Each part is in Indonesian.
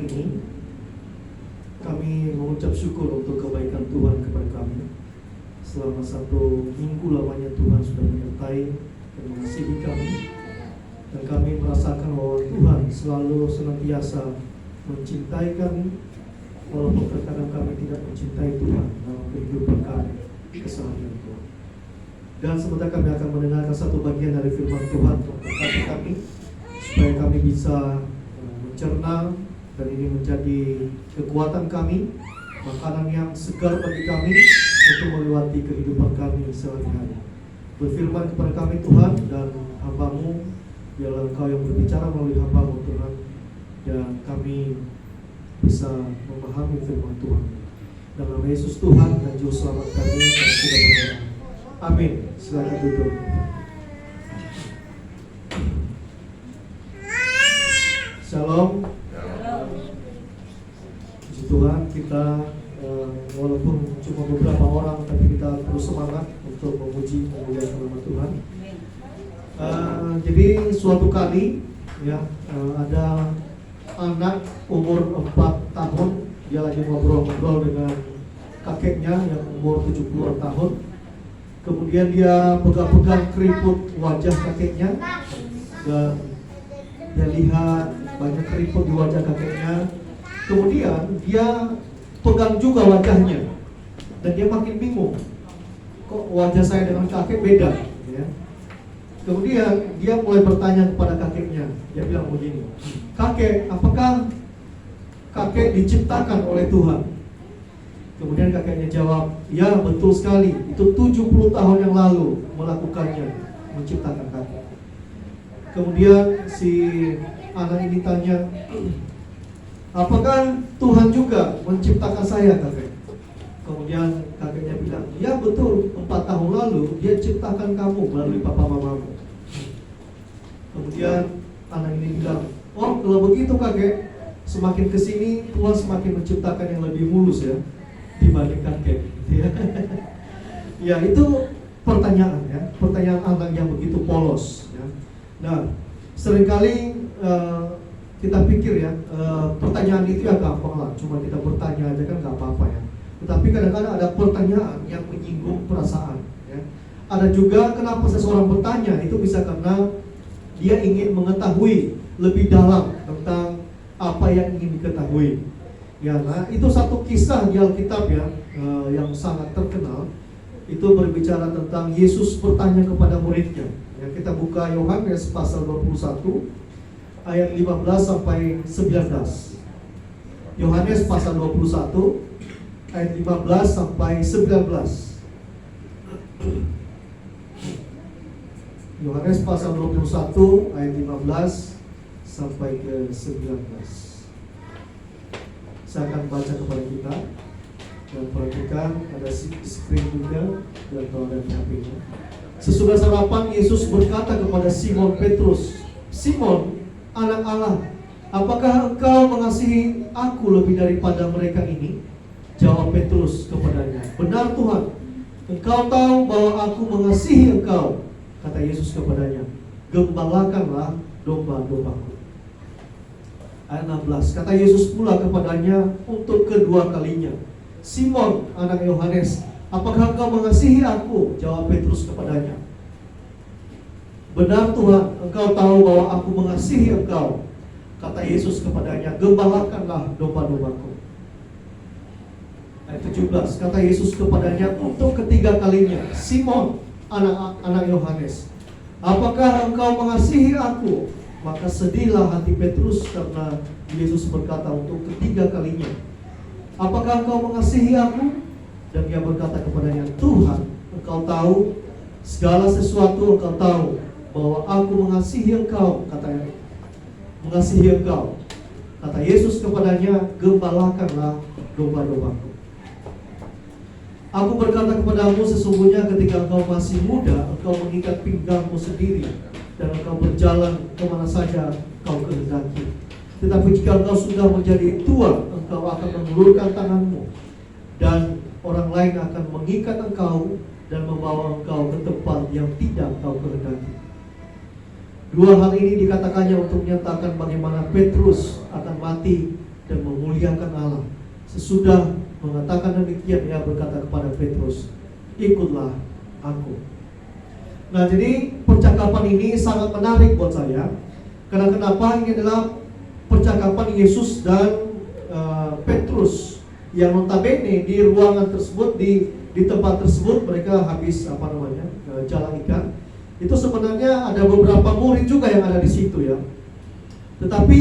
ini kami mengucap syukur untuk kebaikan Tuhan kepada kami. Selama 1 minggu lamanya Tuhan sudah menyertai dan mengasihi kami, dan kami merasakan bahwa Tuhan selalu senantiasa mencintai kami, walaupun terkadang kami tidak mencintai Tuhan dalam kehidupan kami keseharian Tuhan. Dan sebentar kami akan mendengarkan satu bagian dari firman Tuhan untuk memberkati kami, supaya kami bisa mencerna dan ini menjadi kekuatan kami, makanan yang segar bagi kami untuk melewati kehidupan kami sehari-hari. Berfirman kepada kami Tuhan, dan hamba-Mu, biarlah Engkau yang berbicara melalui hamba-Mu Tuhan, dan kami bisa memahami firman Tuhan. Dalam nama Yesus Tuhan dan Juru Selamat kami, kami sudah berdoa. Amin. Silakan duduk. Shalom. Puji Tuhan, kita walaupun cuma beberapa orang, tapi kita terus semangat untuk memuji memuliakan nama Tuhan. Jadi suatu kali ya, ada anak umur 4 tahun, dia lagi ngobrol-ngobrol dengan kakeknya yang umur 70 tahun. Kemudian dia pegang-pegang keriput wajah kakeknya, dan dia lihat banyak keriput di wajah kakeknya. Kemudian dia pegang juga wajahnya, dan dia makin bingung, kok wajah saya dengan kakek beda ya. Kemudian dia mulai bertanya kepada kakeknya. Dia bilang begini, "Kakek, apakah kakek diciptakan oleh Tuhan?" Kemudian kakeknya jawab, "Ya, betul sekali, itu 70 tahun yang lalu melakukannya, menciptakan kakek." Kemudian si anak ini tanya, "Apakah Tuhan juga menciptakan saya, kakek?" Kemudian kakeknya bilang, "Ya betul, 4 tahun lalu dia ciptakan kamu melalui papa mamamu." Kemudian anak ini bilang, "Oh, kalau begitu kakek, semakin kesini Tuhan semakin menciptakan yang lebih mulus ya dibanding kakek." Ya, itu pertanyaan ya, pertanyaan anak yang begitu polos ya. Nah, seringkali kita pikir ya, pertanyaan itu ya gampang lah, cuma kita bertanya aja kan gak apa-apa ya. Tetapi kadang-kadang ada pertanyaan yang menyinggung perasaan ya. Ada juga kenapa seseorang bertanya, itu bisa karena dia ingin mengetahui lebih dalam tentang apa yang ingin diketahui ya. Nah, itu satu kisah di Alkitab ya, yang sangat terkenal. Itu berbicara tentang Yesus bertanya kepada muridnya ya. Kita buka Yohanes pasal 21 ayat 15 sampai 19. Yohanes pasal 21 ayat 15 sampai 19. Yohanes pasal 21 ayat 15 sampai ke 19. Saya akan baca kepada kita, dan perhatikan ada screen juga, dan kalau ada HP-nya. Sesudah sarapan, Yesus berkata kepada Simon Petrus, "Simon, anak Allah, apakah engkau mengasihi aku lebih daripada mereka ini?" Jawab Petrus kepadanya, "Benar Tuhan, engkau tahu bahwa aku mengasihi engkau." Kata Yesus kepadanya, "Gembalakanlah domba-dombaku." Ayat 16, kata Yesus pula kepadanya untuk kedua kalinya, "Simon, anak Yohanes, apakah engkau mengasihi aku?" Jawab Petrus kepadanya, "Benar Tuhan, engkau tahu bahwa aku mengasihi engkau." Kata Yesus kepadanya, "Gembalakanlah domba-dombaku." Ayat 17, kata Yesus kepadanya untuk ketiga kalinya, "Simon, anak Yohanes, apakah engkau mengasihi aku?" Maka sedihlah hati Petrus karena Yesus berkata untuk ketiga kalinya, "Apakah engkau mengasihi aku?" Dan dia berkata kepadanya, "Tuhan, engkau tahu segala sesuatu, engkau tahu bahwa aku mengasihi engkau." Katanya, "Mengasihi engkau." Kata Yesus kepadanya, "Gembalakanlah domba-dombaku. Aku berkata kepadamu, sesungguhnya ketika engkau masih muda, engkau mengikat pinggangmu sendiri, dan engkau berjalan kemana saja engkau kehendaki. Tetapi jika engkau sudah menjadi tua, engkau akan mengulurkan tanganmu, dan orang lain akan mengikat engkau dan membawa engkau ke tempat yang tidak engkau kehendaki." Dua hal ini dikatakannya untuk menyatakan bagaimana Petrus akan mati dan memuliakan Allah. Sesudah mengatakan demikian, ia berkata kepada Petrus, ikutlah aku. Nah, jadi percakapan ini sangat menarik buat saya. Karena kenapa? Ini adalah percakapan Yesus dan Petrus, yang notabene di ruangan tersebut, di tempat tersebut mereka habis jala ikan. Itu sebenarnya ada beberapa murid juga yang ada di situ ya. Tetapi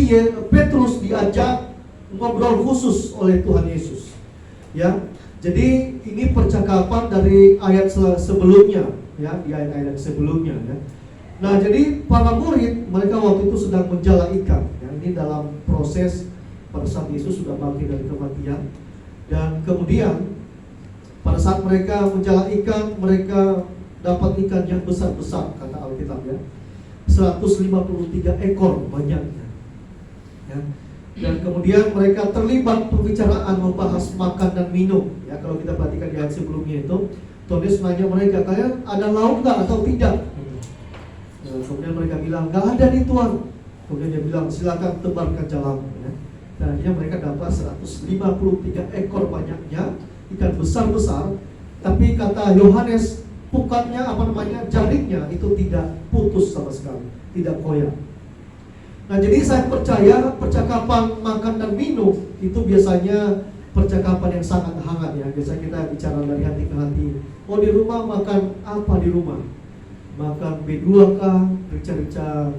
Petrus diajak ngobrol khusus oleh Tuhan Yesus. Ya. Jadi ini percakapan dari ayat sebelumnya ya, di ayat-ayat sebelumnya ya. Nah, jadi para murid mereka waktu itu sedang menjala ikan ya. Ini dalam proses pada saat Yesus sudah bangkit dari kematian. Dan kemudian pada saat mereka menjala ikan, mereka dapat ikan yang besar-besar, kata Alkitab ya. 153 ekor banyaknya ya. Dan kemudian mereka terlibat pembicaraan membahas makan dan minum ya. Kalau kita perhatikan di ayat sebelumnya itu, Tuhan Yesus nanya mereka, kalian ada lauk nggak atau tidak? Kemudian mereka bilang, nggak ada nih Tuhan. Kemudian dia bilang, silakan tebarkan jalamu ya. Dan akhirnya mereka dapat 153 ekor banyaknya ikan besar-besar. Tapi kata Yohanes, pukatnya jaringnya itu tidak putus sama sekali, tidak koyak. Nah, jadi saya percaya percakapan makan dan minum itu biasanya percakapan yang sangat hangat ya. Biasanya kita bicara dari hati ke hati. Oh, di rumah makan apa di rumah? Makan B2 kah? Rica-rica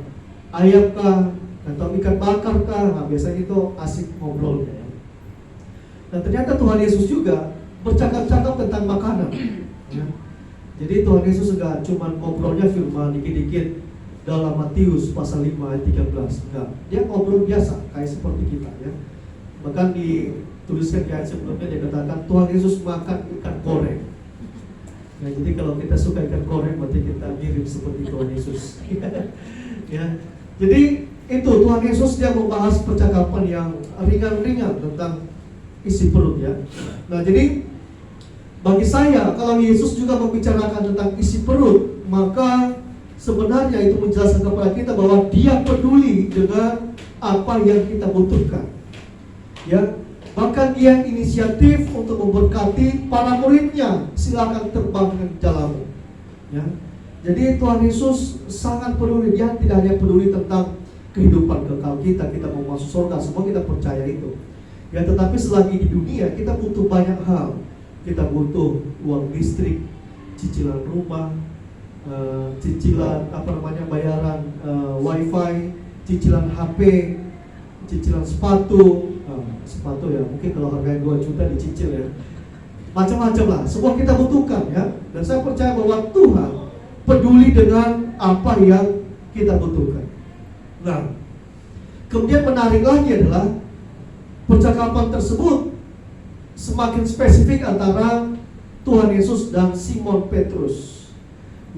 ayam kah? Atau ikan bakar kah? Nah, biasanya itu asik ngobrolnya ya. Nah, ternyata Tuhan Yesus juga bercakap-cakap tentang makanan ya. Jadi Tuhan Yesus enggak cuma ngobrolnya firman dikit-dikit dalam Matius pasal 5 ayat 13. Enggak, dia ngobrol biasa kayak seperti kita ya. Bahkan dituliskan di ayat sebelumnya dia katakan Tuhan Yesus makan ikan goreng. Nah, jadi kalau kita suka ikan goreng berarti kita mirip seperti Tuhan Yesus. Ya. Jadi itu Tuhan Yesus dia membahas percakapan yang ringan-ringan tentang isi perut ya. Nah, jadi bagi saya kalau Yesus juga membicarakan tentang isi perut, maka sebenarnya itu menjelaskan kepada kita bahwa dia peduli dengan apa yang kita butuhkan. Ya, bahkan dia inisiatif untuk memberkati para muridnya, silakan terbangkan jalamu. Ya. Jadi Tuhan Yesus sangat peduli. Dia tidak hanya peduli tentang kehidupan kekal kita mau masuk surga, semua kita percaya itu. Ya, tetapi selagi di dunia kita butuh banyak hal. Kita butuh uang listrik, cicilan rumah, cicilan bayaran wifi, cicilan HP, cicilan sepatu ya, mungkin kalau harganya 2 juta dicicil ya, macam-macam lah, semua kita butuhkan ya. Dan saya percaya bahwa Tuhan peduli dengan apa yang kita butuhkan. Nah, kemudian menarik lagi adalah percakapan tersebut semakin spesifik antara Tuhan Yesus dan Simon Petrus.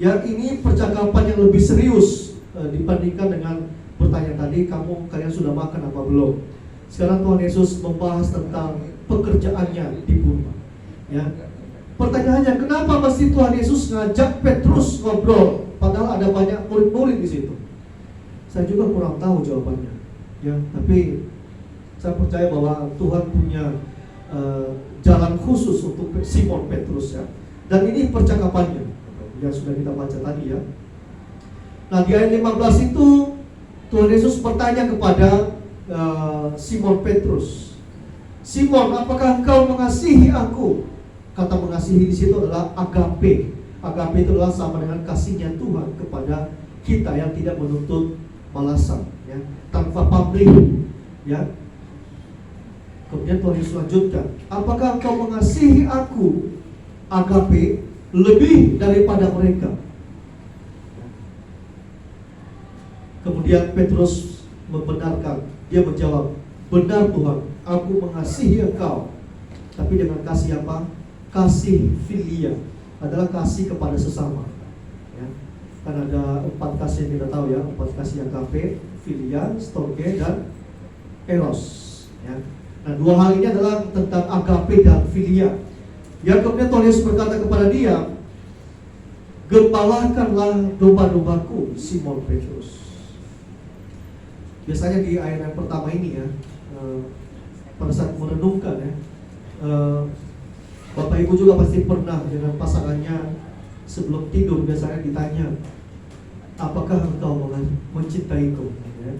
Yang ini percakapan yang lebih serius dibandingkan dengan pertanyaan tadi, kalian sudah makan apa belum? Sekarang Tuhan Yesus membahas tentang pekerjaannya di bumi. Ya. Pertanyaannya, kenapa mesti Tuhan Yesus ngajak Petrus ngobrol padahal ada banyak murid-murid di situ? Saya juga kurang tahu jawabannya. Ya, tapi saya percaya bahwa Tuhan punya jalan khusus untuk Simon Petrus ya. Dan ini percakapannya yang sudah kita baca tadi ya. Nah, di ayat 15 itu Tuhan Yesus bertanya kepada Simon Petrus, Simon, apakah engkau mengasihi aku? Kata mengasihi di situ adalah agape. Agape itu adalah sama dengan kasihnya Tuhan kepada kita yang tidak menuntut balasan ya, tanpa pamrih ya. Kemudian Tuhan Yesus lanjutkan, apakah engkau mengasihi aku, agape, lebih daripada mereka? Kemudian Petrus membenarkan, dia menjawab, benar Tuhan, aku mengasihi engkau. Tapi dengan kasih apa? Kasih filia, adalah kasih kepada sesama ya. Kan ada 4 kasih yang kita tahu ya, 4 kasih agape, filia, storge, dan eros ya. Nah, 2 hal ini adalah tentang agape dan filia. Yang kemudian Tuhan Yesus berkata kepada dia, gembalakanlah domba-dombaku, Simon Petrus. Biasanya di ayat yang pertama ini ya, pada saat merenungkan ya, Bapak Ibu juga pasti pernah dengan pasangannya sebelum tidur biasanya ditanya, apakah engkau mencintaiku? Ya.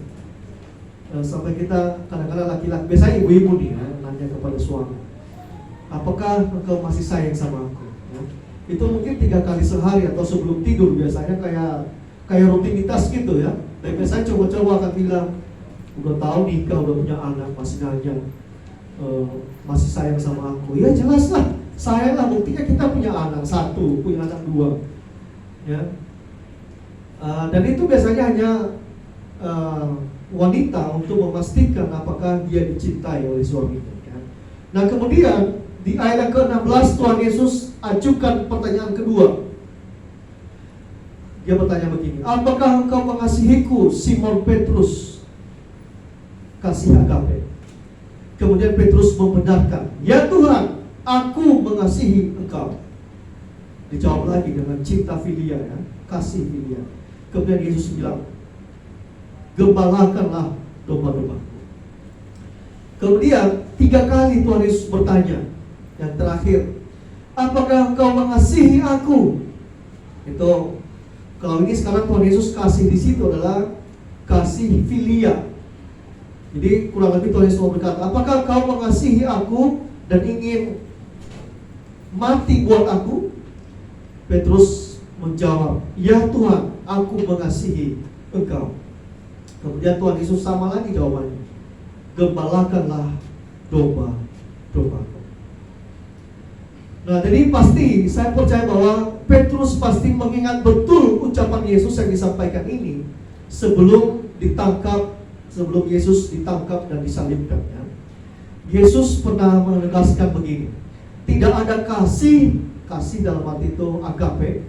Sampai kita kadang-kadang laki-laki, biasanya ibu-ibu nih ya, nanya kepada suami, apakah engkau masih sayang sama aku? Ya. Itu mungkin 3 kali sehari atau sebelum tidur biasanya kayak rutinitas gitu ya. Dan biasanya cowok-cowok akan bilang, udah tahu nikah, udah punya anak, masih nanya masih sayang sama aku. Ya jelas lah, sayang lah, buktinya kita punya anak 1, punya anak 2 ya. Dan itu biasanya hanya wanita untuk memastikan apakah dia dicintai oleh suaminya ya. Nah kemudian di ayat ke-16 Tuhan Yesus ajukan pertanyaan kedua. Dia bertanya begini, apakah engkau mengasihiku, Simon Petrus? Kasih agape. Kemudian Petrus membenarkan, ya Tuhan, aku mengasihi engkau. Dijawab lagi dengan cinta filia ya, kasih filia. Kemudian Yesus bilang, gembalakanlah domba-dombaku. Kemudian 3 kali Tuhan Yesus bertanya. Yang terakhir, apakah engkau mengasihi aku? Itu kalau ini sekarang Tuhan Yesus kasih di situ adalah kasih filia. Jadi kurang lebih Tuhan Yesus berkata, apakah kau mengasihi aku dan ingin mati buat aku? Petrus menjawab, ya Tuhan, aku mengasihi engkau. Kemudian Tuhan Yesus sama lagi jawabannya, gembalakanlah domba-dombaku. Nah jadi pasti saya percaya bahwa Petrus pasti mengingat betul ucapan Yesus yang disampaikan ini sebelum Yesus ditangkap dan disalibkan ya. Yesus pernah menegaskan begini, tidak ada kasih dalam arti itu agape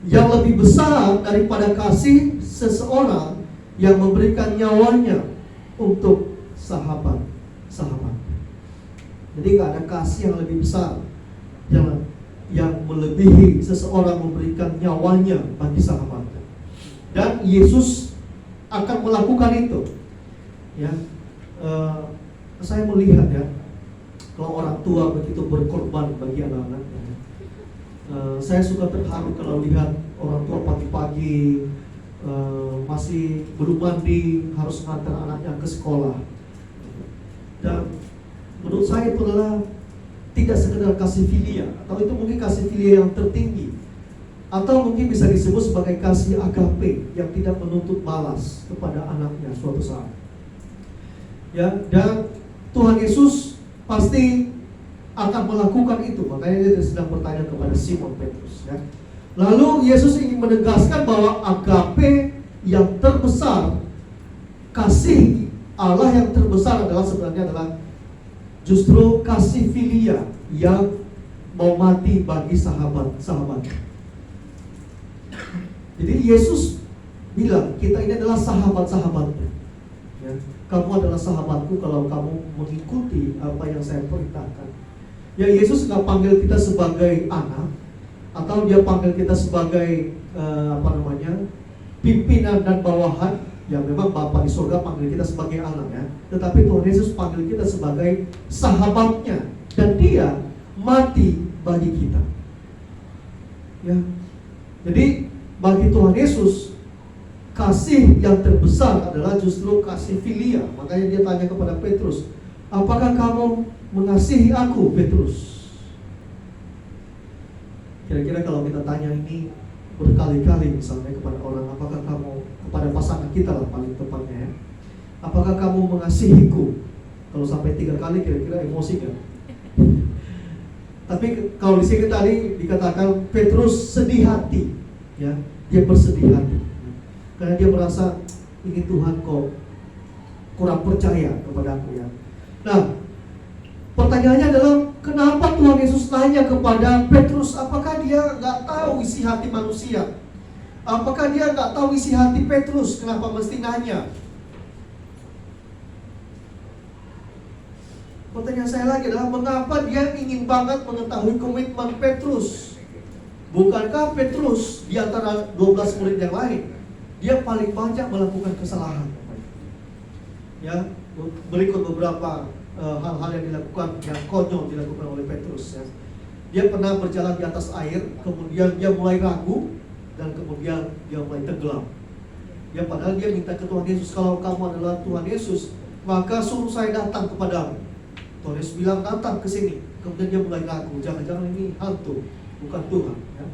yang lebih besar daripada kasih seseorang yang memberikan nyawanya untuk sahabat. Jadi gak ada kasih yang lebih besar yang melebihi seseorang memberikan nyawanya bagi sahabatnya. Dan Yesus akan melakukan itu. Ya, saya melihat ya, kalau orang tua begitu berkorban bagi anak-anaknya. Saya suka terharu kalau lihat orang tua pagi-pagi masih belum mandi harus mengantar anaknya ke sekolah. Dan menurut saya itu adalah tidak sekedar kasih filia, atau itu mungkin kasih filia yang tertinggi, atau mungkin bisa disebut sebagai kasih agape yang tidak menuntut balas kepada anaknya suatu saat. Ya, dan Tuhan Yesus pasti akan melakukan itu. Makanya dia sedang bertanya kepada Simon Petrus ya. Lalu Yesus ingin menegaskan bahwa agape yang terbesar, kasih Allah yang terbesar adalah sebenarnya adalah justru kasih filia yang mau mati bagi sahabat-sahabatnya. Jadi Yesus bilang kita ini adalah sahabat-sahabatnya ya. Kamu adalah sahabatku kalau kamu mengikuti apa yang saya perintahkan. Ya Yesus nggak panggil kita sebagai anak, atau dia panggil kita sebagai pimpinan dan bawahan. Ya memang Bapa di surga panggil kita sebagai anak ya. Tetapi Tuhan Yesus panggil kita sebagai sahabatnya, dan dia mati bagi kita ya. Jadi bagi Tuhan Yesus kasih yang terbesar adalah justru kasih filia. Makanya dia tanya kepada Petrus, apakah kamu mengasihi aku, Petrus? Kira-kira kalau kita tanya ini berkali-kali misalnya kepada orang, apakah kamu, kepada pasangan kita lah paling tepatnya ya, apakah kamu mengasihiku? Kalau sampai 3 kali kira-kira emosi kan? Tapi kalau di sini tadi dikatakan Petrus sedih hati ya, dia bersedih hati karena dia merasa ini Tuhan kok kurang percaya kepada aku ya. Nah pertanyaannya adalah, kenapa Tuhan Yesus tanya kepada Petrus? Apakah dia nggak tahu isi hati manusia? Apakah dia nggak tahu isi hati Petrus? Kenapa mesti nanya? Pertanyaan saya lagi adalah, mengapa dia ingin banget mengetahui komitmen Petrus? Bukankah Petrus di antara 12 murid yang lain, dia paling banyak melakukan kesalahan? Ya, berikut beberapa hal-hal yang dilakukan, yang konyol dilakukan oleh Petrus ya. Dia pernah berjalan di atas air, kemudian dia mulai ragu, dan kemudian dia mulai tenggelam. Ya, padahal dia minta ke Tuhan Yesus, kalau kamu adalah Tuhan Yesus, maka suruh saya datang kepadamu. Tuhan Yesus bilang, datang ke sini. Kemudian dia mulai ragu, jangan-jangan ini hantu, bukan Tuhan ya.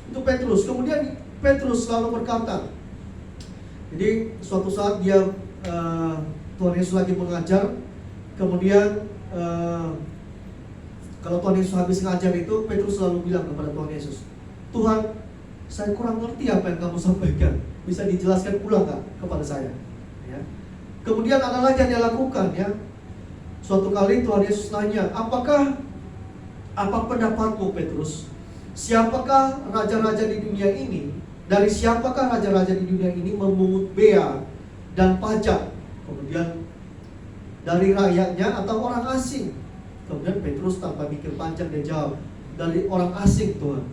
Itu Petrus. Kemudian Petrus selalu berkata, jadi suatu saat dia Tuhan Yesus lagi mengajar, kemudian kalau Tuhan Yesus habis ngajar itu, Petrus selalu bilang kepada Tuhan Yesus, Tuhan, saya kurang ngerti apa yang kamu sampaikan, bisa dijelaskan ulang gak kepada saya ya. Kemudian ada lagi yang dia lakukan ya. Suatu kali Tuhan Yesus nanya, apa pendapatmu Petrus? Siapakah raja-raja di dunia ini? Dari siapakah raja-raja di dunia ini memungut bea dan pajak? Kemudian dari rakyatnya atau orang asing? Kemudian Petrus tanpa mikir panjang dia jawab, dari orang asing Tuhan.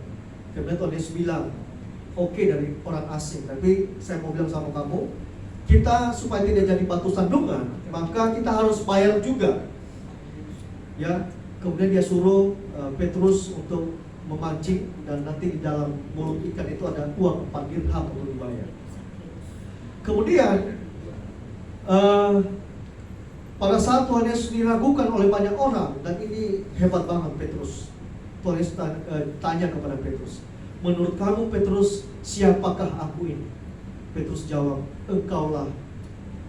Kemudian Tuhan Yesus bilang, oke, dari orang asing. Tapi saya mau bilang sama kamu, kita supaya tidak jadi batu sandungan, maka kita harus bayar juga ya. Kemudian dia suruh Petrus untuk memancing, dan nanti di dalam mulut ikan itu ada uang 4 dirham untuk dibayar. Kemudian pada saat Tuhan Yesus diragukan oleh banyak orang, dan ini hebat banget Petrus. Tuhan Yesus tanya kepada Petrus, menurut kamu Petrus, siapakah aku ini? Petrus jawab, engkaulah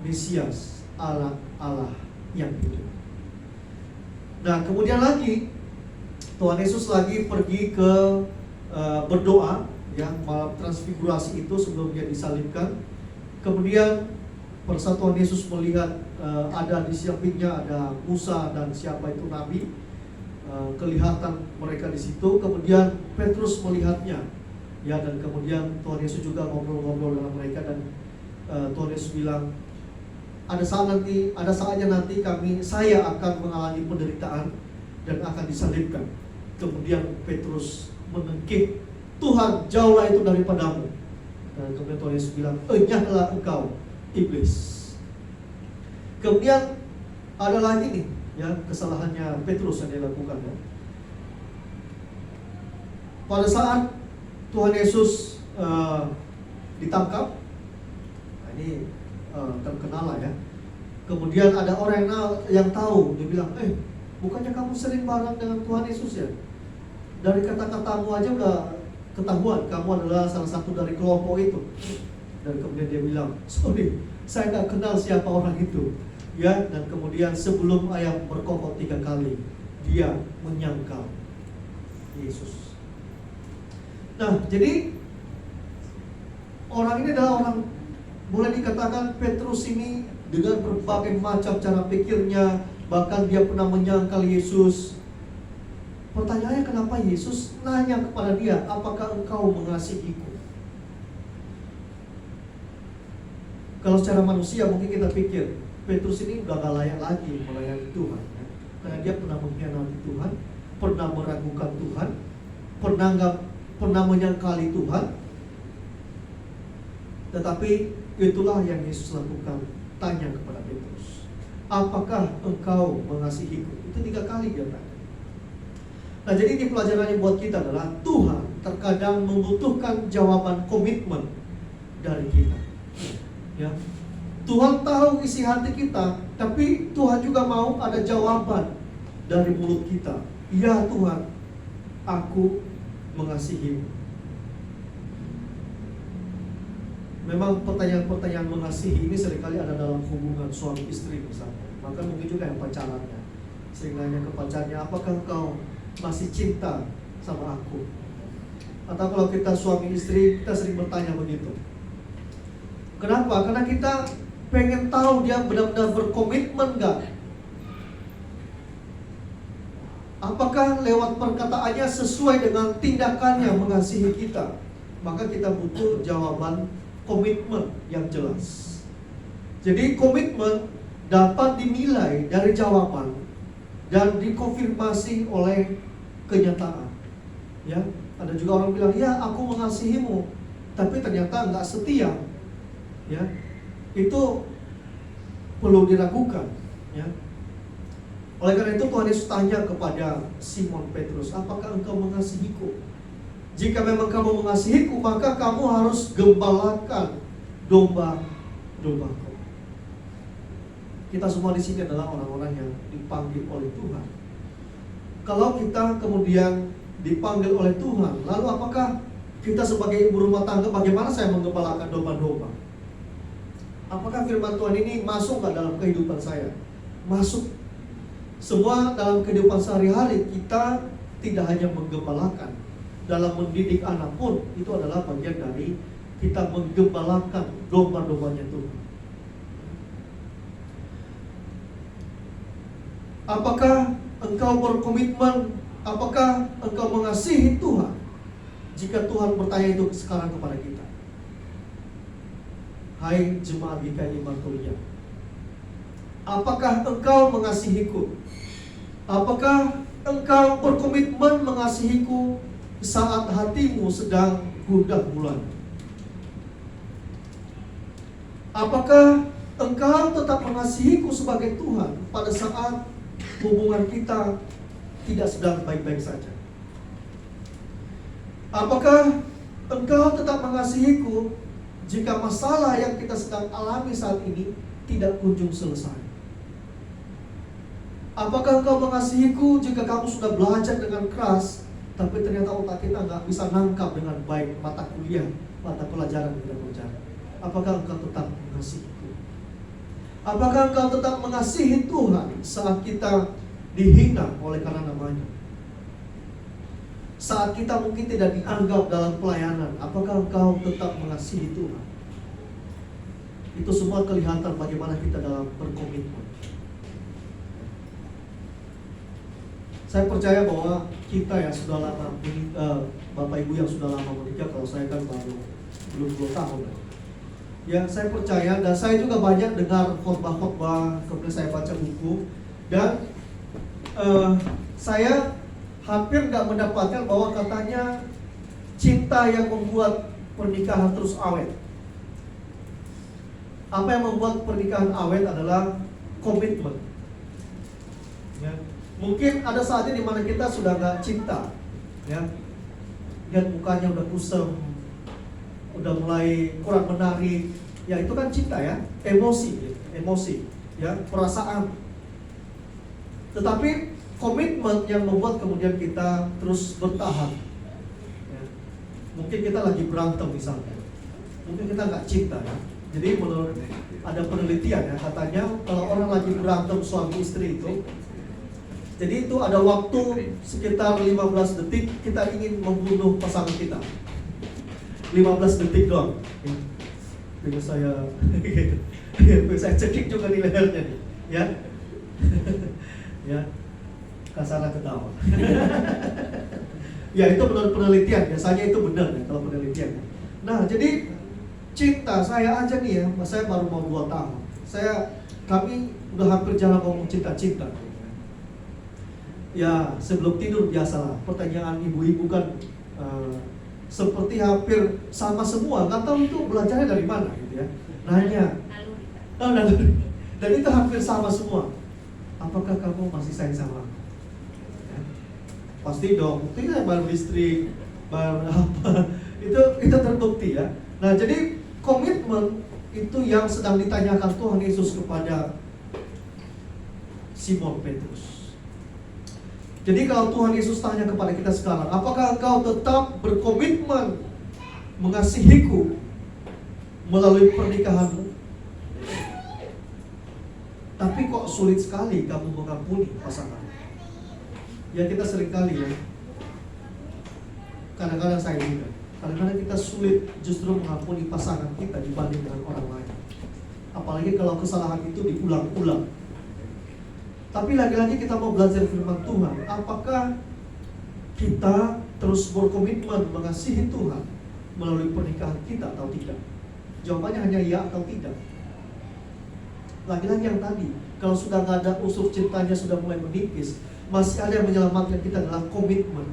Mesias, Allah yang hidup. Nah, kemudian lagi Tuhan Yesus lagi pergi ke berdoa ya, malam transfigurasi itu sebelum dia disalibkan. Kemudian pada saat Tuhan Yesus melihat ada di sampingnya ada Musa dan siapa itu nabi, kelihatan mereka di situ. Kemudian Petrus melihatnya ya, dan kemudian Tuhan Yesus juga ngobrol-ngobrol dengan mereka, dan Tuhan Yesus bilang, ada saatnya nanti saya akan mengalami penderitaan dan akan disalibkan. Kemudian Petrus menengkik, Tuhan, jauhlah itu daripadamu. Dan kemudian Tuhan Yesus bilang, enyahlah engkau iblis. Kemudian ada lagi nih ya, kesalahannya Petrus yang dia lakukan ya. Pada saat Tuhan Yesus ditangkap, nah ini terkenal lah ya. Kemudian ada orang yang tahu, dia bilang, bukannya kamu sering bareng dengan Tuhan Yesus ya? Dari kata-katamu aja udah ketahuan kamu adalah salah satu dari kelompok itu. Dan kemudian dia bilang, sorry, saya nggak kenal siapa orang itu ya. Dan kemudian sebelum ayam berkokok 3 kali, dia menyangkal Yesus. Nah, jadi orang ini adalah orang, boleh dikatakan Petrus ini dengan berbagai macam cara pikirnya, bahkan dia pernah menyangkal Yesus. Pertanyaannya, kenapa Yesus nanya kepada dia, apakah engkau mengasihiku? Kalau secara manusia mungkin kita pikir Petrus ini udah gak layak lagi melayani Tuhan ya? Karena dia pernah mengkhianati Tuhan, pernah meragukan Tuhan, pernah menyangkali Tuhan. Tetapi itulah yang Yesus lakukan, tanya kepada Petrus, apakah engkau mengasihiku? Itu 3 kali dia tanya. Nah, jadi ini pelajarannya buat kita adalah Tuhan terkadang membutuhkan jawaban komitmen dari kita ya. Tuhan tahu isi hati kita, tapi Tuhan juga mau ada jawaban dari mulut kita. Ya Tuhan, aku mengasihimu. Memang pertanyaan-pertanyaan mengasihi ini seringkali ada dalam hubungan suami istri misalnya. Maka mungkin juga yang pacarannya sering nanya ke pacarnya, apakah engkau masih cinta sama aku? Atau kalau kita suami istri, kita sering bertanya begitu. Kenapa? Karena kita pengen tahu dia benar-benar berkomitmen gak? Apakah lewat perkataannya sesuai dengan tindakannya mengasihi kita? Maka kita butuh jawaban komitmen yang jelas. Jadi komitmen dapat dinilai dari jawaban dan dikonfirmasi oleh kenyataan. Ya, ada juga orang bilang, ya aku mengasihimu, tapi ternyata nggak setia. Ya, itu perlu diragukan. Ya, Oleh karena itu Tuhan Yesus tanya kepada Simon Petrus, apakah engkau mengasihiku? Jika memang kamu mengasihiku, maka kamu harus gembalakan domba-dombaku. Kita semua di sini adalah orang-orang yang dipanggil oleh Tuhan. Kalau kita kemudian dipanggil oleh Tuhan, lalu apakah kita sebagai ibu rumah tangga, bagaimana saya menggembalakan domba-domba? Apakah firman Tuhan ini masuk ke dalam kehidupan saya? Masuk. Semua dalam kehidupan sehari-hari kita tidak hanya menggembalakan. Dalam mendidik anak pun itu adalah bagian dari kita menggembalakan domba-dombanya Tuhan. Apakah engkau berkomitmen? Apakah engkau mengasihi Tuhan? Jika Tuhan bertanya itu sekarang kepada kita, hai jemaat GKI Martoria, apakah engkau mengasihiku? Apakah engkau berkomitmen mengasihiku saat hatimu sedang gundah gulana? Apakah engkau tetap mengasihiku sebagai Tuhan pada saat hubungan kita tidak sedang baik-baik saja? Apakah engkau tetap mengasihiku jika masalah yang kita sedang alami saat ini tidak kunjung selesai? Apakah engkau mengasihiku jika kamu sudah belajar dengan keras, tapi ternyata otak kita nggak bisa nangkap dengan baik mata kuliah, mata pelajaran yang kita pelajari? Apakah engkau tetap mengasihiku? Apakah engkau tetap mengasihi Tuhan saat kita dihina oleh karena namanya? Saat kita mungkin tidak dianggap dalam pelayanan, apakah engkau tetap mengasihi Tuhan? Itu semua kelihatan bagaimana kita dalam berkomitmen. Saya percaya bahwa kita yang sudah lama Bapak Ibu yang sudah lama menikah, kalau saya kan baru belum 2 tahun. Ya, saya percaya, dan saya juga banyak dengar khotbah-khotbah, kemudian saya baca buku, dan saya hampir nggak mendapatkan bahwa katanya cinta yang membuat pernikahan terus awet. Apa yang membuat pernikahan awet adalah komitmen. Ya. Mungkin ada saatnya di mana kita sudah nggak cinta, ya, lihat mukanya udah kusam, udah mulai kurang menarik, ya itu kan cinta ya, emosi, ya, perasaan. Tetapi komitmen yang membuat kemudian kita terus bertahan. Ya. Mungkin kita lagi berantem misalnya, mungkin kita nggak cinta ya. Jadi menurut ada penelitian ya, katanya kalau orang lagi berantem suami istri itu, jadi itu ada waktu sekitar 15 detik kita ingin membunuh pasangan kita. 15 detik doang. Dengan saya cekik juga di lehernya nih, ya. Ya. Kasarnya ketawa. Ya itu menurut penelitian, biasanya itu benar ya kalau penelitian. Nah, jadi cinta saya aja nih ya, saya baru mau 2 tahun. Kami udah hampir jarang ngomong cinta-cinta. Ya, sebelum tidur biasalah pertanyaan ibu-ibu kan seperti hampir sama semua, nggak tahu itu belajarnya dari mana gitu ya. Nanya, naluri. Dan itu hampir sama semua. Apakah kamu masih sayang sama aku? Ya. Pasti dong, bukti kan baru listrik, baru apa, itu terbukti ya. Nah, jadi komitmen itu yang sedang ditanyakan Tuhan Yesus kepada Simon Petrus. Jadi kalau Tuhan Yesus tanya kepada kita sekarang, apakah engkau tetap berkomitmen mengasihiku melalui pernikahanmu? Tapi kok sulit sekali kamu mengampuni pasangan? Ya kita seringkali ya, kadang-kadang saya juga, kadang-kadang kita sulit justru mengampuni pasangan kita dibanding dengan orang lain. Apalagi kalau kesalahan itu diulang-ulang. Tapi lagi-lagi kita mau belajar firman Tuhan. Apakah kita terus berkomitmen mengasihi Tuhan melalui pernikahan kita atau tidak? Jawabannya hanya ya atau tidak. Lagi-lagi yang tadi, kalau sudah nggak ada unsur cintanya sudah mulai menipis, masih ada yang menyelamatkan kita adalah komitmen.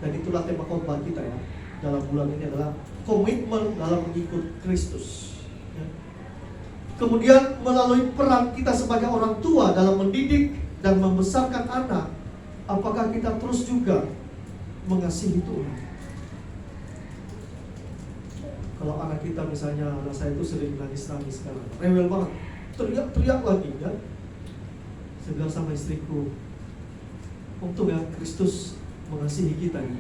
Dan itulah tema khotbah kita ya dalam bulan ini adalah komitmen dalam mengikut Kristus. Kemudian melalui peran kita sebagai orang tua dalam mendidik dan membesarkan anak, apakah kita terus juga mengasihi Tuhan? Kalau anak kita misalnya, anak saya itu sering nangis-nangis sekarang, rewel banget, teriak-teriak lagi ya. Saya bilang sama istriku, untung ya Kristus mengasihi kita ya.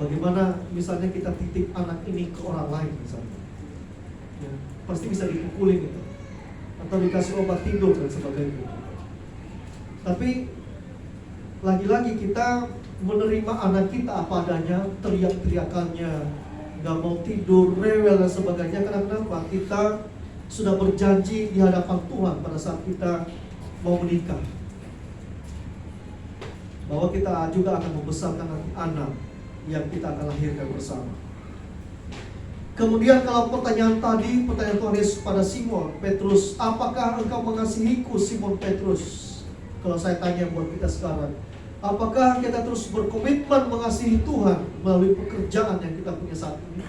Bagaimana misalnya kita titip anak ini ke orang lain misalnya ya, pasti bisa dipukulin gitu, atau dikasih obat tidur dan sebagainya. Tapi lagi-lagi kita menerima anak kita apa adanya, teriak-teriakannya, gak mau tidur, rewel dan sebagainya. Karena kenapa? Kita sudah berjanji di hadapan Tuhan pada saat kita mau menikah, bahwa kita juga akan membesarkan anak yang kita akan lahirkan bersama. Kemudian kalau pertanyaan tadi, pertanyaan Tuhan Yesus pada Simon Petrus, apakah engkau mengasihiku Simon Petrus? Kalau saya tanya buat kita sekarang, apakah kita terus berkomitmen mengasihi Tuhan melalui pekerjaan yang kita punya saat ini?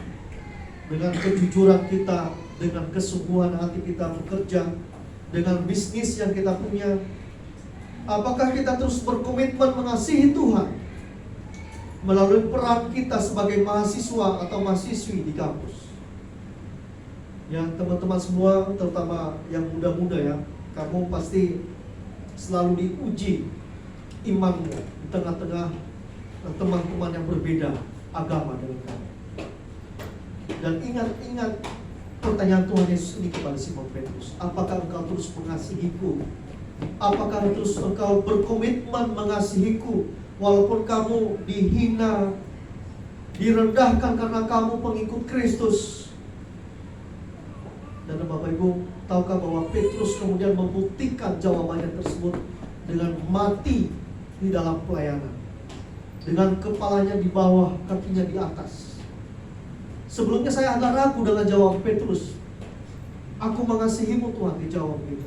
Dengan kejujuran kita, dengan kesungguhan hati kita bekerja, dengan bisnis yang kita punya, apakah kita terus berkomitmen mengasihi Tuhan melalui peran kita sebagai mahasiswa atau mahasiswi di kampus? Ya, teman-teman semua, terutama yang muda-muda ya, kamu pasti selalu diuji imanmu di tengah-tengah teman-teman yang berbeda agama dengan kamu. Dan ingat pertanyaan Tuhan Yesus ini kepada Simon Petrus, apakah engkau terus mengasihiku? Apakah terus engkau berkomitmen mengasihiku walaupun kamu dihina, direndahkan karena kamu pengikut Kristus? Dan Bapak Ibu, tahukah bahwa Petrus kemudian membuktikan jawabannya tersebut dengan mati di dalam pelayanan, dengan kepalanya di bawah, kakinya di atas. Sebelumnya saya agak ragu dengan jawaban Petrus. Aku mengasihimu Tuhan, dijawab gitu.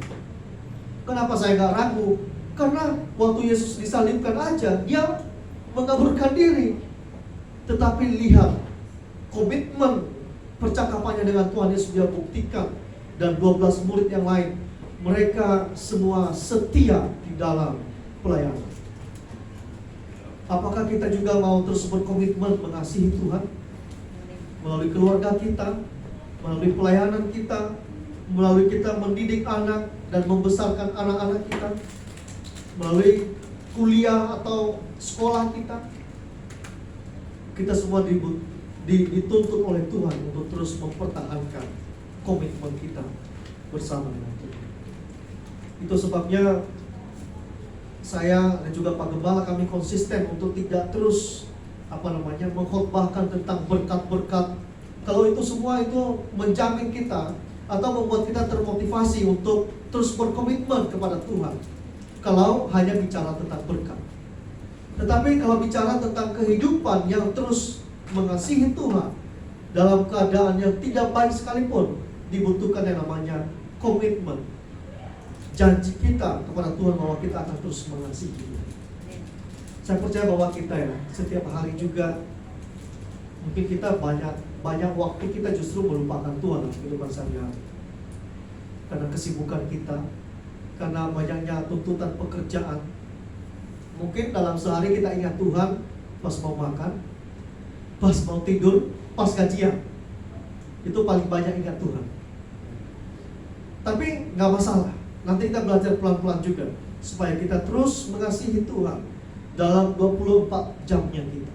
Kenapa saya agak ragu? Karena waktu Yesus disalibkan aja, dia mengaburkan diri. Tetapi lihat komitmen percakapannya dengan Tuhan Yesus, dia buktikan. Dan 12 murid yang lain, mereka semua setia di dalam pelayanan. Apakah kita juga mau terus berkomitmen mengasihi Tuhan melalui keluarga kita, melalui pelayanan kita, melalui kita mendidik anak dan membesarkan anak-anak kita, melalui kuliah atau sekolah kita? Kita semua dituntut oleh Tuhan untuk terus mempertahankan komitmen kita bersama dengan Tuhan. Itu sebabnya saya dan juga Pak Gembala, kami konsisten untuk tidak terus mengkhotbahkan tentang berkat-berkat. Kalau itu semua itu menjamin kita atau membuat kita termotivasi untuk terus berkomitmen kepada Tuhan, kalau hanya bicara tentang berkat. Tetapi kalau bicara tentang kehidupan yang terus mengasihi Tuhan dalam keadaan yang tidak baik sekalipun, dibutuhkan yang namanya komitmen. Janji kita kepada Tuhan bahwa kita akan terus mengasihi Dia. Saya percaya bahwa kita ya, setiap hari juga mungkin kita banyak waktu kita justru melupakan Tuhan dalam kehidupan sehari-hari. Karena kesibukan kita, karena banyaknya tuntutan pekerjaan. Mungkin dalam sehari kita ingat Tuhan pas mau makan, pas mau tidur, pas gajian. Itu paling banyak ingat Tuhan. Tapi gak masalah, nanti kita belajar pelan-pelan juga supaya kita terus mengasihi Tuhan dalam 24 jamnya kita.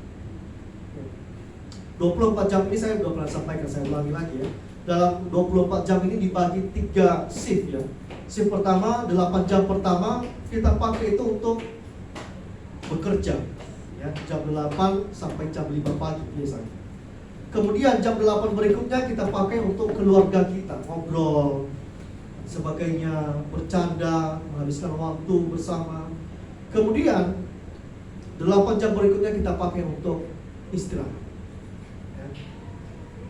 24 jam ini saya sudah pernah sampaikan, saya ulangi lagi ya. Dalam 24 jam ini dibagi 3 shift ya. Shift pertama, 8 jam pertama kita pakai itu untuk bekerja ya, jam 8 sampai jam 5 pagi biasanya. Kemudian jam 8 berikutnya kita pakai untuk keluarga kita, ngobrol, sebagainya, bercanda, menghabiskan waktu bersama. Kemudian 8 jam berikutnya kita pakai untuk istirahat ya.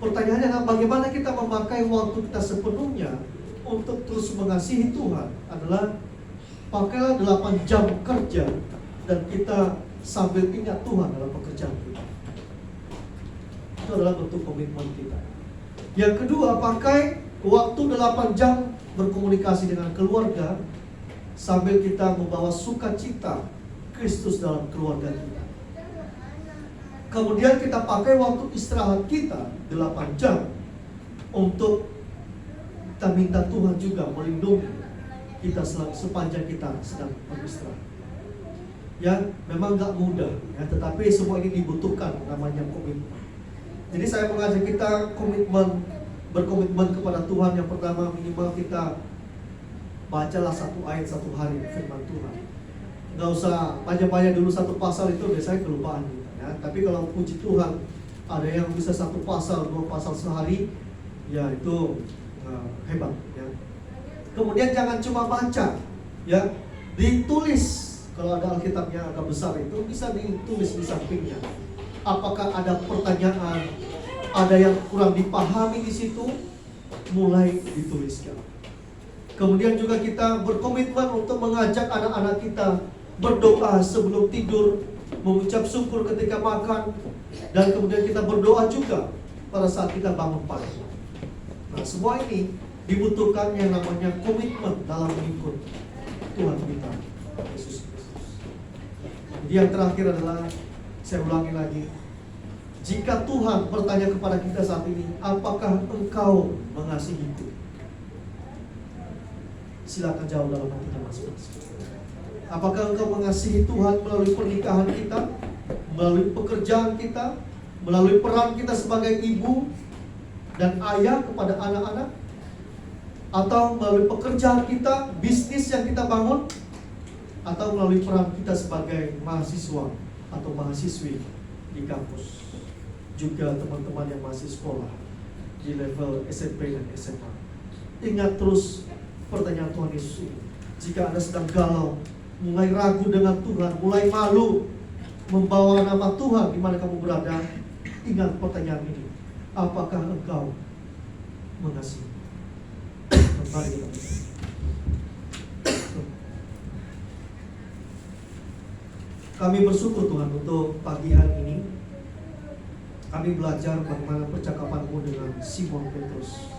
Pertanyaannya adalah bagaimana kita memakai waktu kita sepenuhnya untuk terus mengasihi Tuhan? Adalah pakailah 8 jam kerja dan kita sambil ingat Tuhan dalam pekerjaan kita. Itu adalah bentuk komitmen kita. Yang kedua, pakai waktu 8 jam berkomunikasi dengan keluarga sambil kita membawa sukacita Kristus dalam keluarga kita. Kemudian kita pakai waktu istirahat kita 8 jam untuk kita minta Tuhan juga melindungi kita sepanjang kita sedang beristirahat. Ya, memang gak mudah ya, tetapi semua ini dibutuhkan, namanya komitmen. Jadi saya mengajak kita berkomitmen kepada Tuhan. Yang pertama, minimal kita bacalah 1 ayat 1 hari firman Tuhan. Gak usah banyak-banyak dulu 1 pasal, itu biasanya kelupaan kita ya. Tapi kalau puji Tuhan ada yang bisa 1 pasal, 2 pasal sehari, ya itu hebat ya. Kemudian jangan cuma baca ya, ditulis. Kalau ada Alkitabnya agak besar itu bisa ditulis di sampingnya. Apakah ada pertanyaan, ada yang kurang dipahami di situ, mulai dituliskan. Kemudian juga kita berkomitmen untuk mengajak anak-anak kita berdoa sebelum tidur, mengucap syukur ketika makan, dan kemudian kita berdoa juga pada saat kita bangun pagi. Nah, semua ini dibutuhkan yang namanya komitmen dalam mengikut Tuhan kita, Yesus Kristus. Jadi yang terakhir adalah, saya ulangi lagi, jika Tuhan bertanya kepada kita saat ini, apakah engkau mengasihiku? Silakan jawab dalam hati masing-masing. Apakah engkau mengasihi Tuhan melalui pernikahan kita, melalui pekerjaan kita, melalui peran kita sebagai ibu dan ayah kepada anak-anak, atau melalui pekerjaan kita, bisnis yang kita bangun, atau melalui peran kita sebagai mahasiswa atau mahasiswi di kampus, juga teman-teman yang masih sekolah di level SMP dan SMA. Ingat terus pertanyaan Tuhan Yesus ini. Jika Anda sedang galau, mulai ragu dengan Tuhan, mulai malu membawa nama Tuhan di mana kamu berada, ingat pertanyaan ini. Apakah engkau mengasihi? Mari kita berdoa. Kami bersyukur Tuhan untuk pagi hari ini. Kami belajar bagaimana percakapan-Mu dengan Simon Petrus.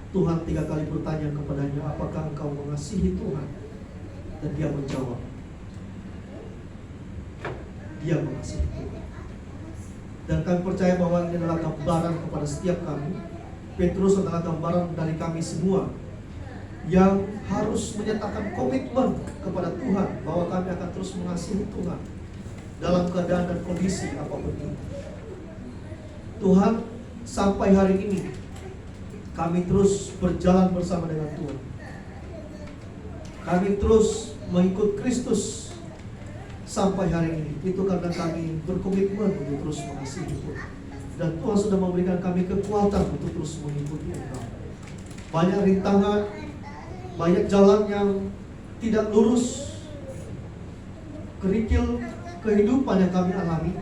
Tuhan 3 kali bertanya kepadanya, apakah engkau mengasihi Tuhan? Dan dia menjawab, dia mengasihi Tuhan. Dan kami percaya bahwa ini adalah gambaran kepada setiap kami. Petrus adalah gambaran dari kami semua yang harus menyatakan komitmen kepada Tuhan bahwa kami akan terus mengasihi Tuhan dalam keadaan dan kondisi apapun itu. Tuhan, sampai hari ini kami terus berjalan bersama dengan Tuhan. Kami terus mengikut Kristus sampai hari ini. Itu karena kami berkomitmen untuk terus mengasihi Tuhan. Dan Tuhan sudah memberikan kami kekuatan untuk terus mengikuti Engkau. Banyak rintangan, banyak jalan yang tidak lurus, kerikil kehidupan yang kami alami.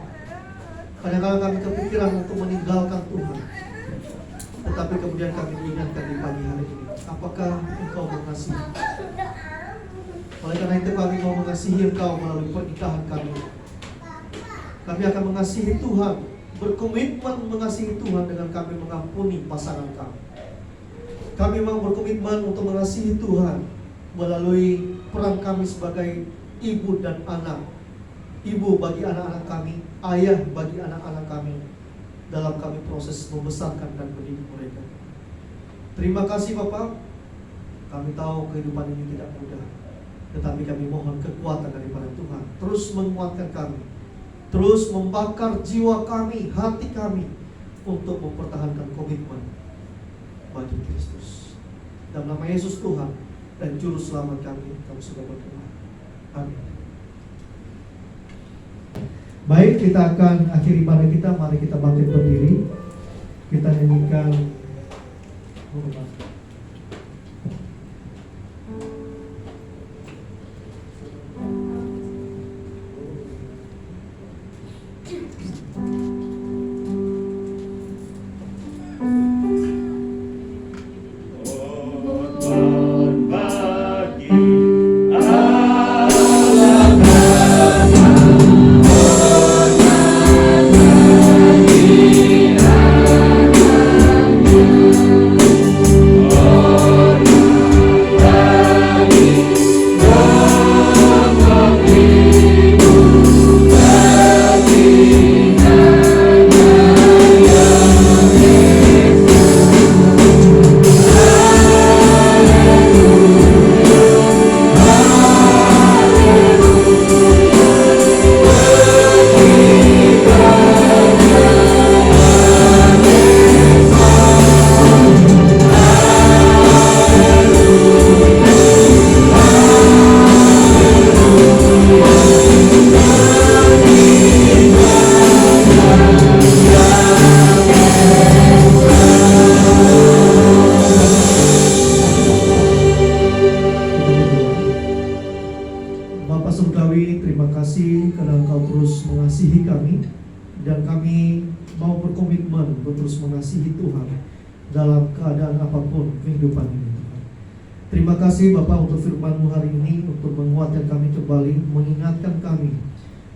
Kadang-kadang kami kepikiran untuk meninggalkan Tuhan. Tetapi kemudian kami diingatkan di pagi hari ini, apakah Engkau mengasihi? Oleh karena itu kami mau mengasihi Engkau melalui pernikahan kami. Kami akan mengasihi Tuhan, berkomitmen mengasihi Tuhan dengan kami mengampuni pasangan kami. Kami mau berkomitmen untuk mengasihi Tuhan melalui peran kami sebagai ibu dan anak. Ibu bagi anak-anak kami, ayah bagi anak-anak kami, dalam kami proses membesarkan dan mendidik mereka. Terima kasih Bapak. Kami tahu kehidupan ini tidak mudah, tetapi kami mohon kekuatan daripada Tuhan. Terus menguatkan kami, terus membakar jiwa kami, hati kami, untuk mempertahankan komitmen bagi Kristus. Dalam nama Yesus Tuhan dan Juru Selamat kami sudah berdoa. Amin. Baik, kita akan akhiri ibadah kita. Mari kita bangkit berdiri. Kita nyanyikan terus mengasihi kami, dan kami mau berkomitmen untuk terus mengasihi Tuhan dalam keadaan apapun kehidupan ini, Tuhan. Terima kasih Bapak untuk firman-Mu hari ini, untuk menguatkan kami kembali, mengingatkan kami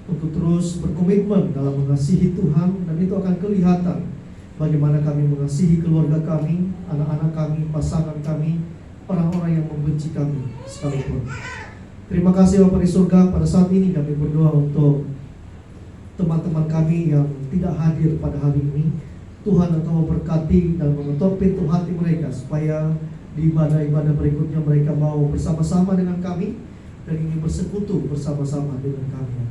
untuk terus berkomitmen dalam mengasihi Tuhan, dan itu akan kelihatan bagaimana kami mengasihi keluarga kami, anak-anak kami, pasangan kami, orang-orang yang membenci kami sekalipun. Terima kasih Bapak di surga. Pada saat ini kami berdoa untuk teman-teman kami yang tidak hadir pada hari ini. Tuhan, Engkau memberkati dan mengetuk pintu hati mereka, supaya di ibadah-ibadah berikutnya mereka mau bersama-sama dengan kami dan ingin bersekutu bersama-sama dengan kami.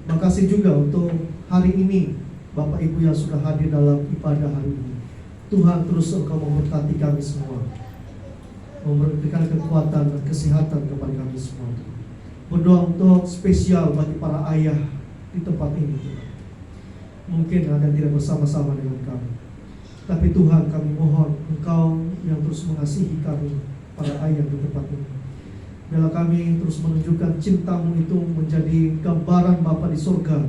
Terima kasih juga untuk hari ini, Bapak Ibu yang sudah hadir dalam ibadah hari ini. Tuhan, terus Engkau memberkati kami semua, memberikan kekuatan dan kesehatan kepada kami semua. Berdoa untuk spesial bagi para ayah di tempat ini, Tuhan. Mungkin ada tidak bersama-sama dengan kami, tapi Tuhan, kami mohon Engkau yang terus mengasihi kami, para ayah di tempat ini. Biarlah kami terus menunjukkan cinta-Mu itu menjadi gambaran Bapa di surga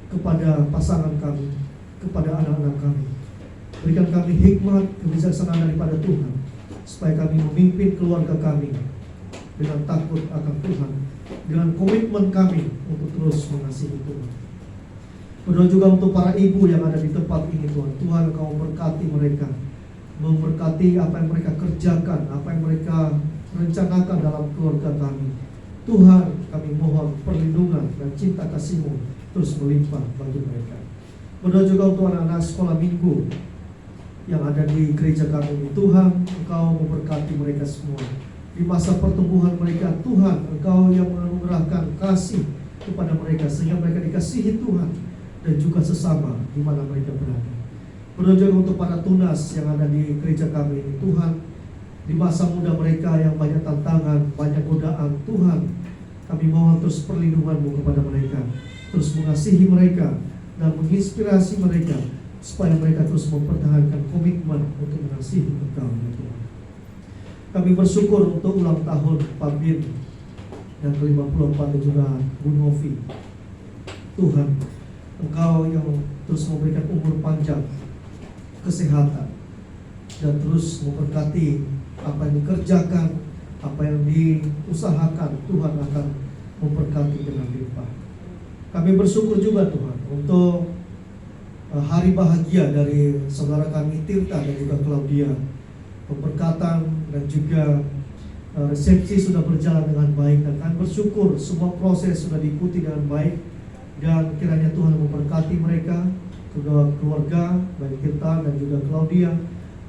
kepada pasangan kami, kepada anak-anak kami. Berikan kami hikmat, kebijaksanaan daripada Tuhan, supaya kami memimpin keluarga kami dengan takut akan Tuhan, dengan komitmen kami untuk terus mengasihi Tuhan. Berdoa juga untuk para ibu yang ada di tempat ini, Tuhan. Tuhan, Engkau memberkati mereka, memberkati apa yang mereka kerjakan, apa yang mereka rencanakan dalam keluarga kami. Tuhan, kami mohon perlindungan dan cinta kasih-Mu terus melimpah bagi mereka. Berdoa juga untuk anak-anak sekolah minggu yang ada di gereja kami. Tuhan, Engkau memberkati mereka semua di masa pertumbuhan mereka. Tuhan, Engkau yang menganugerahkan kasih kepada mereka, sehingga mereka dikasihi Tuhan dan juga sesama di mana mereka berada. Berdoa juga untuk para tunas yang ada di gereja kami ini. Tuhan, di masa muda mereka yang banyak tantangan, banyak godaan, Tuhan, kami mohon terus perlindungan-Mu kepada mereka, terus mengasihi mereka dan menginspirasi mereka, supaya mereka terus mempertahankan komitmen untuk mengasihi Engkau, ya Tuhan. Kami bersyukur untuk ulang tahun Pak Bin yang ke-54 dan juga Bu Novi. Tuhan, Engkau yang terus memberikan umur panjang, kesehatan, dan terus memberkati apa yang dikerjakan, apa yang diusahakan. Tuhan akan memberkati dengan limpah. Kami bersyukur juga Tuhan untuk hari bahagia dari saudara kami Tirta dan juga Claudia. Pemberkatan dan juga resepsi sudah berjalan dengan baik, dan kami bersyukur semua proses sudah diikuti dengan baik, dan kiranya Tuhan memberkati mereka, kedua keluarga, baik Tirta dan juga Claudia.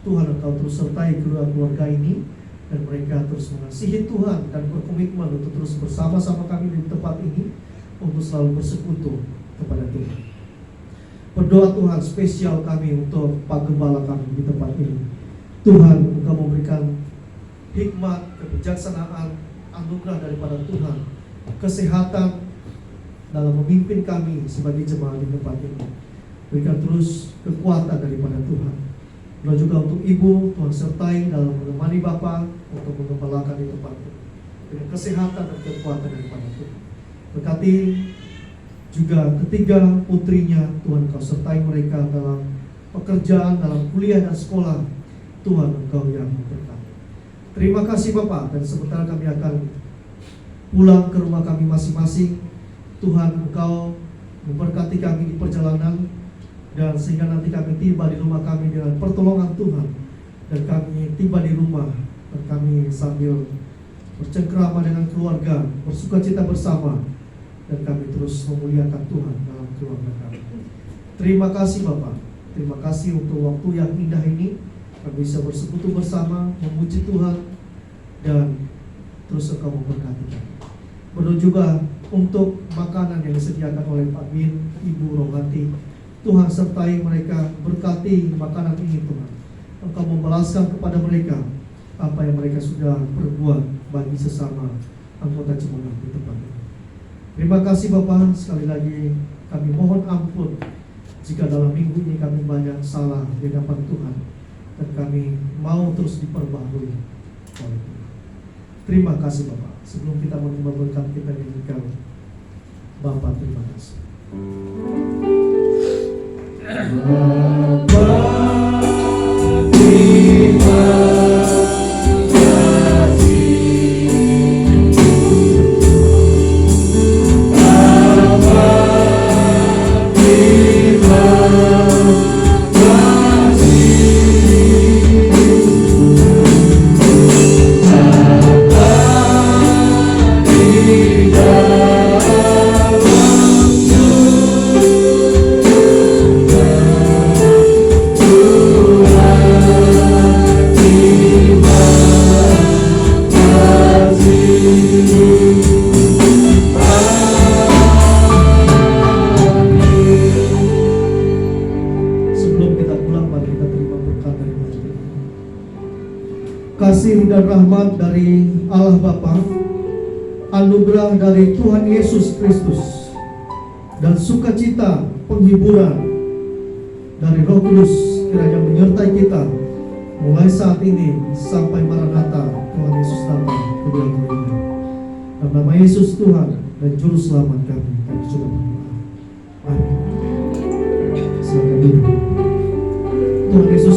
Tuhan, Engkau terus sertai kedua keluarga ini, dan mereka terus mengasihi Tuhan dan berkomitmen untuk terus bersama-sama kami di tempat ini untuk selalu bersekutu kepada Tuhan. Berdoa Tuhan spesial kami untuk Pak Gembala kami di tempat ini. Tuhan, Engkau memberikan hikmat, kebijaksanaan, anugerah daripada Tuhan, kesehatan dalam memimpin kami sebagai jemaat di tempat ini. Berikan terus kekuatan daripada Tuhan. Doa juga untuk Ibu, Tuhan sertai dalam menemani Bapa untuk mengembalakan di tempat ini dengan kesehatan dan kekuatan daripada Tuhan. Berkati juga ketiga putrinya, Tuhan, Engkau sertai mereka dalam pekerjaan, dalam kuliah dan sekolah. Tuhan, Engkau yang memberkati. Terima kasih Bapak, dan sebentar kami akan pulang ke rumah kami masing-masing. Tuhan, Engkau memberkati kami di perjalanan, dan sehingga nanti kami tiba di rumah kami dengan pertolongan Tuhan, dan kami tiba di rumah dan kami sambil bercengkrama dengan keluarga, bersukacita bersama, dan kami terus memuliakan Tuhan dalam keluarga kami. Terima kasih Bapak, terima kasih untuk waktu yang indah ini. Kami bisa bersekutu bersama, memuji Tuhan, dan terus Engkau memberkati kami. Berdoa juga untuk makanan yang disediakan oleh Pak Bin, Ibu Rohati. Tuhan sertai mereka, berkati makanan ini Tuhan. Engkau membalaskan kepada mereka apa yang mereka sudah perbuat bagi sesama anggota jemaat di tempat ini. Terima kasih Bapak, sekali lagi kami mohon ampun jika dalam minggu ini kami banyak salah di hadapan Tuhan, dan kami mau terus diperbaharui oleh Tuhan. Terima kasih Bapak. Sebelum kita menerima berkat, kita nyanyikan Bapak terima kasih. Kasih dan rahmat dari Allah Bapa, anugerah dari Tuhan Yesus Kristus, dan sukacita penghiburan dari Roh Kudus kiranya menyertai kita mulai saat ini sampai Maranatha Tuhan Yesus datang kedua kalinya. Dalam nama Yesus Tuhan dan Juru Selamat kami sudah berdoa. Amin. Silakan duduk. Tuhan Yesus